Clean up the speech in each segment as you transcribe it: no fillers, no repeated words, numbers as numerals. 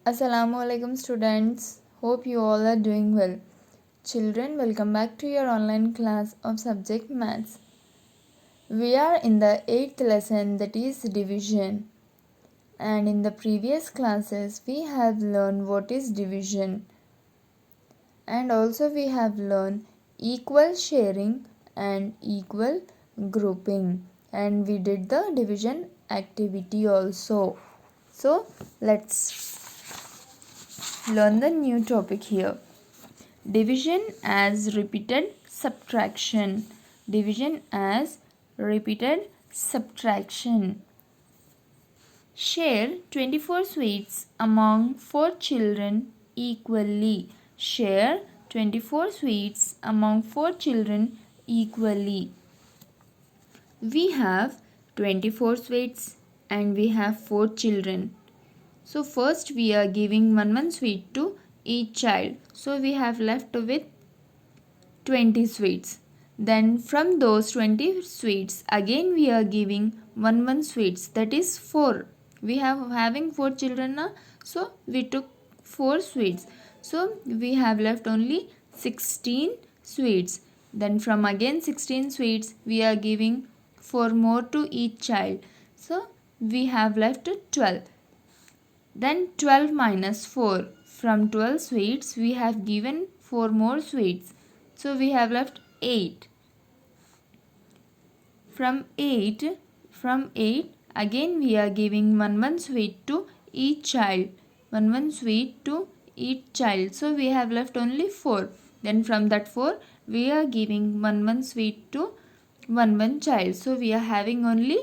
Assalamualaikum students. Hope you all are doing well. Children, welcome back to your online class of subject maths. We are in the 8th lesson, that is division. And in the previous classes we have learned what is division. And also we have learned equal sharing and equal grouping. And we did the division activity also. So let's learn the new topic here. Division as repeated subtraction. Division as repeated subtraction. Share 24 sweets among 4 children equally. Share 24 sweets among 4 children equally. We have 24 sweets and we have 4 children. So first we are giving one sweet to each child. So we have left with 20 sweets. Then from those 20 sweets again we are giving one sweets, that is 4. We have having 4 children now, so we took 4 sweets. So we have left only 16 sweets. Then from again 16 sweets we are giving 4 more to each child. So we have left 12. Then 12 minus 4. From 12 sweets we have given 4 more sweets. So we have left 8. From 8 again we are giving one sweet to each child. One sweet to each child. So we have left only 4. Then from that 4 we are giving one sweet to one child. So we are having only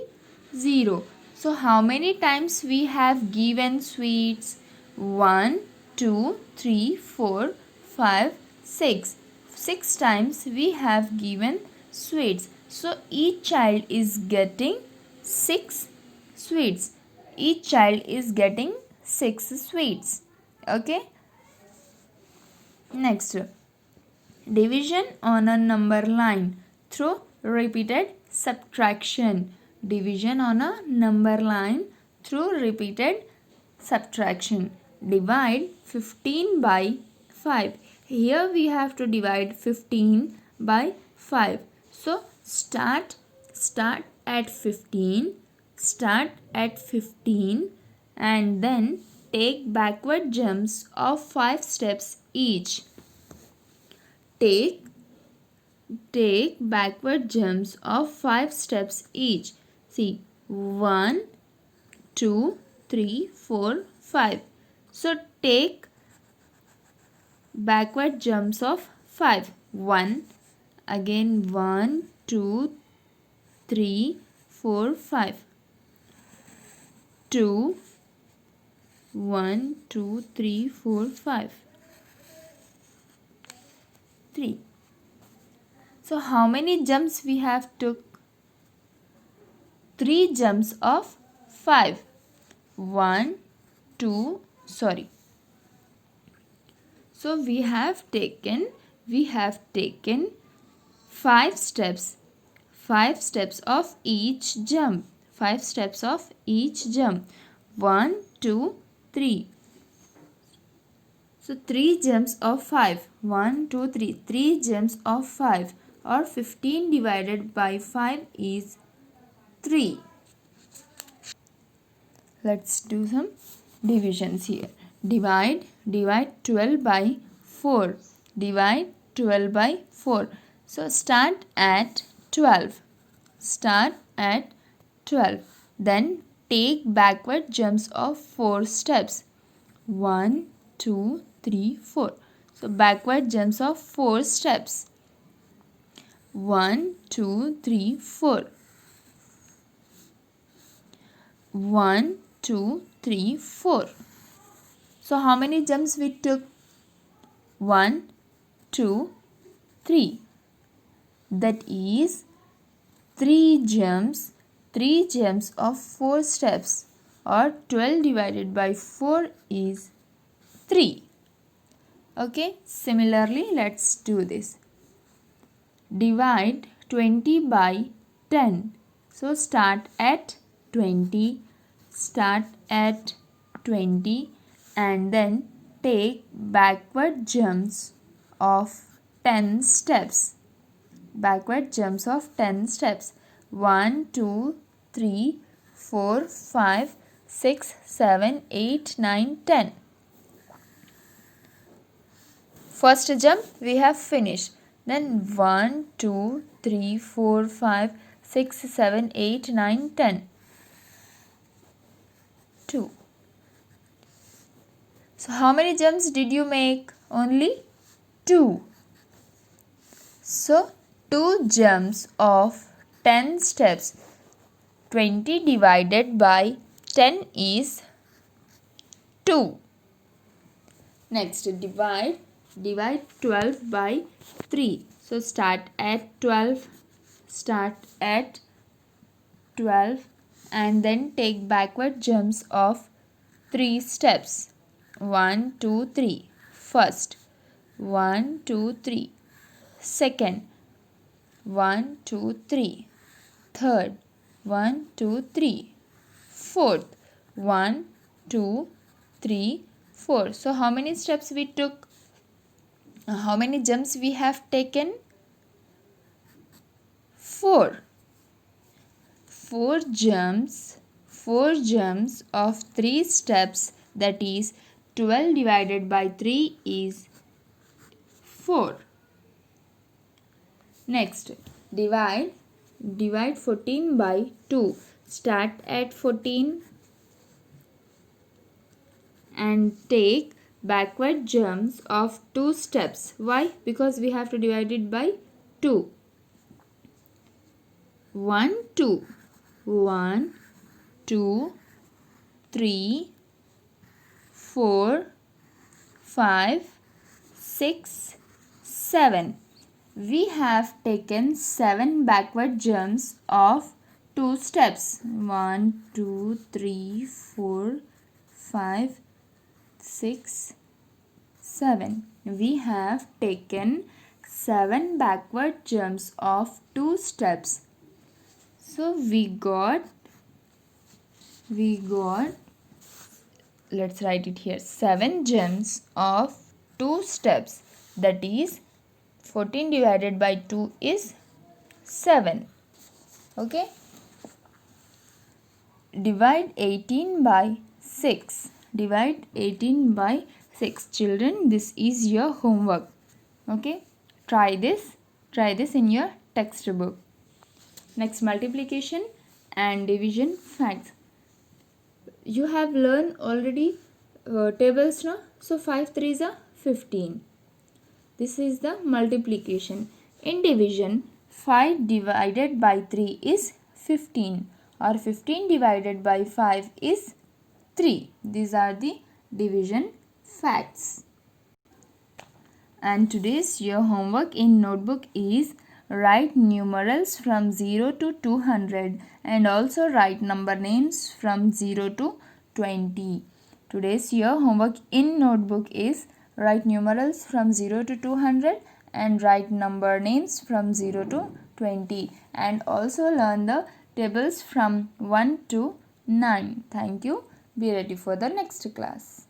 0. So how many times we have given sweets? 1, 2, 3, 4, 5, 6. 6 times we have given sweets. So each child is getting 6 sweets. Each child is getting 6 sweets. Okay. Next. Division on a number line through repeated subtraction. Division on a number line through repeated subtraction. Divide 15 by 5. Here we have to divide 15 by 5. So start at 15. Start at 15 and then take backward jumps of 5 steps each. Take backward jumps of 5 steps each. See, 1, 2, 3, 4, 5. So take backward jumps of 5. 1, again 1, 2, 3, 4, 5. 2, 1, 2, 3, 4, 5. 3. So how many jumps we have took? 3 jumps of 5. 1, 2, sorry. So we have taken 5 steps. 5 steps of each jump. 5 steps of each jump. 1, 2, 3. So 3 jumps of 5. 1, 2, 3. 3 jumps of 5 or 15 divided by 5 is 3. Let's do some divisions here. Divide 12 by 4. Divide 12 by 4. So start at 12. Start at 12. Then take backward jumps of 4 steps. 1, 2, 3, 4. So backward jumps of 4 steps. 1, 2, 3, 4. 1, 2, 3, 4. So how many jumps we took? 1, 2, 3. That is 3 jumps of 4 steps, or 12 divided by 4 is 3. Okay, similarly let's do this. Divide 20 by 10. So start at 20. Start at 20 and then take backward jumps of 10 steps. Backward jumps of 10 steps. 1, 2, 3, 4, 5, 6, 7, 8, 9, 10. First jump we have finished. Then 1, 2, 3, 4, 5, 6, 7, 8, 9, 10. 2. So how many jumps did you make? Only 2. So 2 jumps of 10 steps. 20 divided by 10 is 2. Next, divide 12 by 3. So start at 12 and then take backward jumps of 3 steps. 1, 2, 3. First, 1, 2, 3. Second, 1, 2, 3. Third, 1, 2, 3. Fourth, 1, 2, 3, 4. So how many steps we took? How many jumps we have taken? 4. 4 jumps of 3 steps, that is 12 divided by 3 is 4. Next, divide 14 by 2. Start at 14 and take backward jumps of 2 steps. Why? Because we have to divide it by 2. 1, 2. 1, 2, 3, 4, 5, 6, 7. We have taken 7 backward jumps of 2 steps. 1, 2, 3, 4, 5, 6, 7. We have taken 7 backward jumps of 2 steps. So we got, let's write it here, 7 jumps of 2 steps. That is 14 divided by 2 is 7. Okay. Divide 18 by 6. Divide 18 by 6. Children, this is your homework. Okay. Try this in your textbook. Next, multiplication and division facts. You have learned already tables now. So 5 3s are 15. This is the multiplication. In division, 5 divided by 3 is 15, or 15 divided by 5 is 3. These are the division facts. And today's your homework in notebook is write numerals from 0 to 200 and also write number names from 0 to 20. Today's your homework in notebook is write numerals from 0 to 200 and write number names from 0 to 20, and also learn the tables from 1 to 9. Thank you. Be ready for the next class.